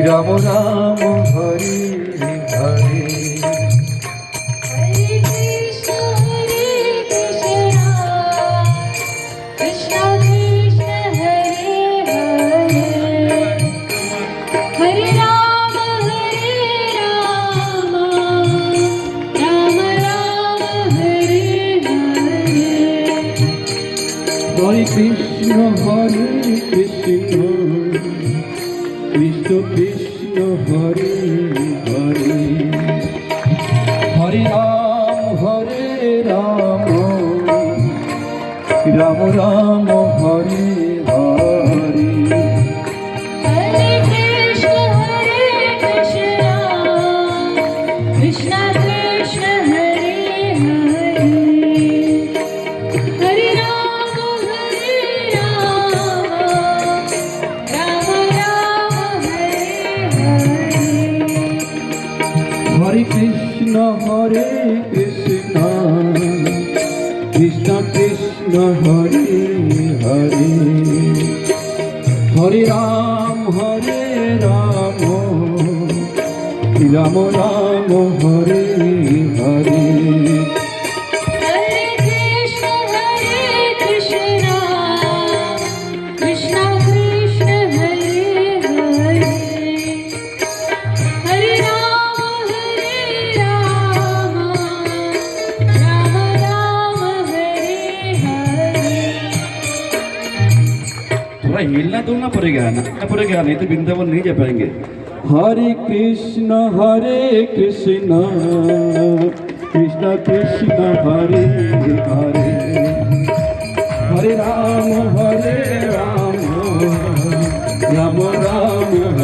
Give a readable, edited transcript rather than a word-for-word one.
রাম রাম হরে হরে। হরে কৃষ্ণ হরে কৃষ্ণ কৃষ্ণ কৃষ্ণ হরে হরে। হরে Ram Ram Ram Hare Hare. Krishna Krishna Hare Hare Hare Rama Rama Rama Hare Hare। হরে কৃষ্ণ কৃষ্ণ কৃষ্ণ হরে হরে। হরে Ram Ram Ram Hare Hare. Hare Krishna Krishna Krishna Hare Hare Hare Rama Rama Rama Hare Hare। थोड़ा हिलना डुलना पड़ेगा नहीं तो वृंदावन नहीं जा पाएंगे। हरे कृष्ण कृष्ण कृष्ण हरे हरे। हरे राम राम राम